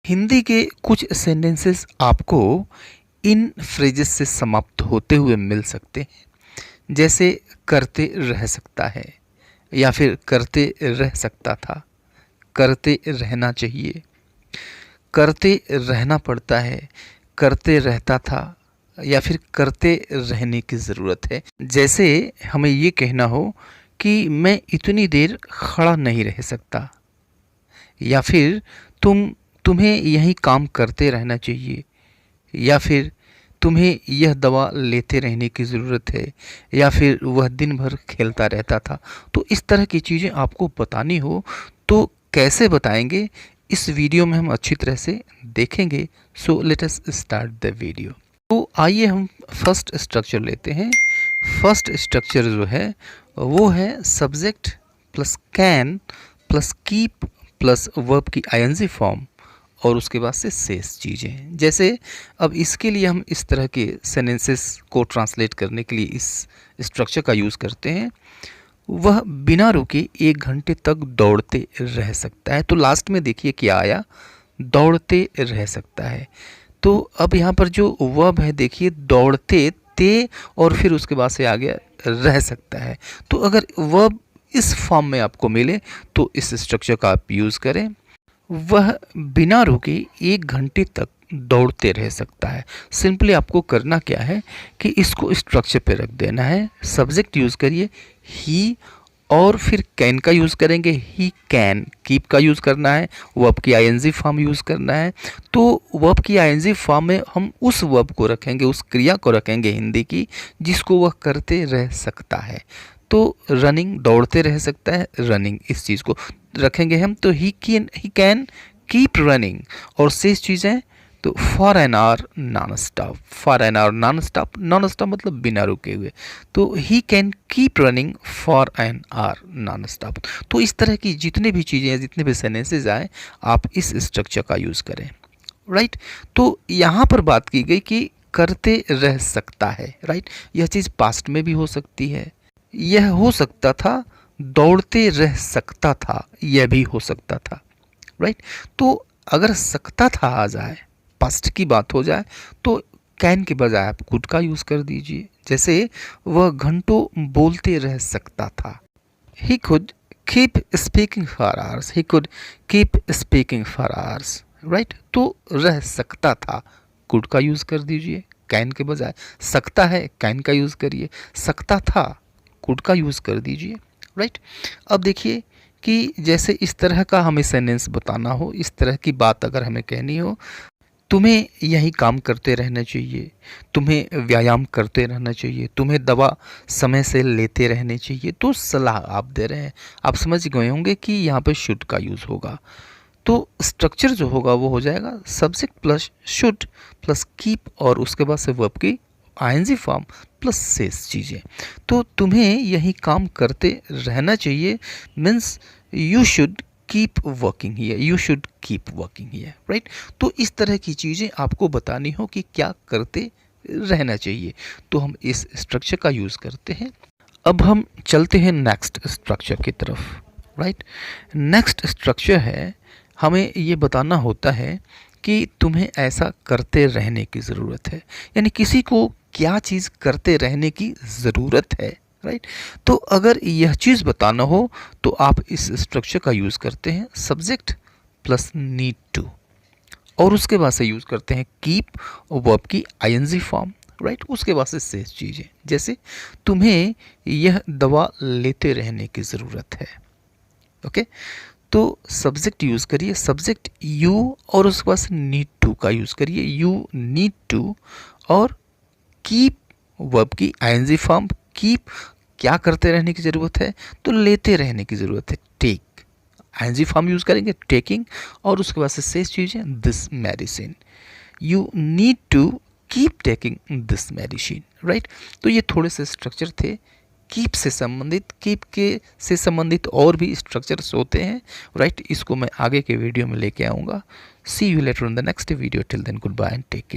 हिंदी के कुछ सेंटेंसेस आपको इन फ्रेजेस से समाप्त होते हुए मिल सकते हैं, जैसे करते रह सकता है या फिर करते रह सकता था, करते रहना चाहिए, करते रहना पड़ता है, करते रहता था या फिर करते रहने की ज़रूरत है। जैसे हमें ये कहना हो कि मैं इतनी देर खड़ा नहीं रह सकता, या फिर तुम्हें यही काम करते रहना चाहिए, या फिर तुम्हें यह दवा लेते रहने की ज़रूरत है, या फिर वह दिन भर खेलता रहता था। तो इस तरह की चीज़ें आपको बतानी हो तो कैसे बताएंगे, इस वीडियो में हम अच्छी तरह से देखेंगे। So let us start the video. तो आइए हम फर्स्ट स्ट्रक्चर लेते हैं। फर्स्ट स्ट्रक्चर जो है वो है subject plus can plus keep plus verb की आईएनजी फॉर्म और उसके बाद से शेष चीज़ें। जैसे अब इसके लिए हम इस तरह के सेंटेंसेस को ट्रांसलेट करने के लिए इस स्ट्रक्चर का यूज़ करते हैं। वह बिना रुके 1 घंटे तक दौड़ते रह सकता है। तो लास्ट में देखिए क्या आया, दौड़ते रह सकता है। तो अब यहाँ पर जो वर्ब है देखिए, दौड़ते ते और फिर उसके बाद से आ गया रह सकता है। तो अगर वर्ब इस फॉर्म में आपको मिले तो इस स्ट्रक्चर का आप यूज़ करें। वह बिना रुके 1 घंटे तक दौड़ते रह सकता है। सिंपली आपको करना क्या है कि इसको स्ट्रक्चर पे रख देना है। सब्जेक्ट यूज़ करिए ही और फिर कैन का यूज़ करेंगे, ही कैन। कीप का यूज़ करना है, वर्ब की आईएनजी फॉर्म यूज़ करना है। तो वर्ब की आईएनजी फॉर्म में हम उस वर्ब को रखेंगे, उस क्रिया को रखेंगे हिंदी की जिसको वह करते रह सकता है। तो रनिंग, दौड़ते रह सकता है, रनिंग इस चीज़ को रखेंगे हम। तो ही कैन कीप रनिंग और शेष चीज़ें तो for an hour non stop. For an hour non stop, non stop मतलब बिना रुके हुए। तो he can keep running for an hour non stop. तो इस तरह की जितने भी चीज़ें, जितने भी सेंटेंसेज आए, आप इस स्ट्रक्चर का यूज़ करें। राइट। तो यहाँ पर बात की गई कि करते रह सकता है। राइट। यह चीज़ पास्ट में भी हो सकती है, यह हो सकता था, दौड़ते रह सकता था, यह भी हो सकता था। राइट। तो अगर सकता था आ जाए, पास्ट की बात हो जाए, तो कैन के बजाय आप कुड का यूज़ कर दीजिए। जैसे वह घंटों बोलते रह सकता था, he could keep speaking for hours, he could keep speaking for hours. Right. तो रह सकता था, कुड का यूज़ कर दीजिए कैन के बजाय। सकता है, कैन का यूज़ करिए। सकता था, कुड का यूज़ कर दीजिए। राइट। अब देखिए कि जैसे इस तरह का हमें सेंटेंस बताना हो, इस तरह की बात अगर हमें कहनी हो, तुम्हें यही काम करते रहना चाहिए, तुम्हें व्यायाम करते रहना चाहिए, तुम्हें दवा समय से लेते रहने चाहिए, तो सलाह आप दे रहे हैं। आप समझ गए होंगे कि यहाँ पे शुड का यूज़ होगा। तो स्ट्रक्चर जो होगा वो हो जाएगा subject plus should plus keep और उसके बाद से वर्ब की आईएनजी फॉर्म प्लस शेष चीज़ें। तो तुम्हें यही काम करते रहना चाहिए means you should keep working here, you should keep working here. Right. तो इस तरह की चीज़ें आपको बतानी हो कि क्या करते रहना चाहिए, तो हम इस स्ट्रक्चर का यूज़ करते हैं। अब हम चलते हैं नेक्स्ट स्ट्रक्चर की तरफ। राइट। नेक्स्ट स्ट्रक्चर है, हमें ये बताना होता है कि तुम्हें ऐसा करते रहने की ज़रूरत है, यानी किसी को क्या चीज़ करते रहने की ज़रूरत है। राइट। तो अगर यह चीज़ बताना हो तो आप इस स्ट्रक्चर का यूज़ करते हैं सब्जेक्ट प्लस नीड टू और उसके बाद से यूज़ करते हैं कीप वर्ब की आईएनजी फॉर्म। राइट। उसके बाद से शेष चीज़ें, जैसे तुम्हें यह दवा लेते रहने की ज़रूरत है। ओके। तो सब्जेक्ट यूज़ करिए, सब्जेक्ट यू और उसके बाद नीड टू का यूज़ करिए, यू नीड टू। और कीप वर्ब की आईएनजी फॉर्म, कीप क्या करते रहने की ज़रूरत है, तो लेते रहने की ज़रूरत है, टेक। आईएनजी फॉर्म यूज़ करेंगे टेकिंग और उसके बाद से शेष चीज़ें this medicine, you need to keep taking this medicine. Right. तो ये थोड़े से स्ट्रक्चर थे कीप से संबंधित। कीप के से संबंधित और भी स्ट्रक्चर्स होते हैं। राइट। इसको मैं आगे के वीडियो में लेके आऊँगा। See you later in the next video. Till then goodbye and take care.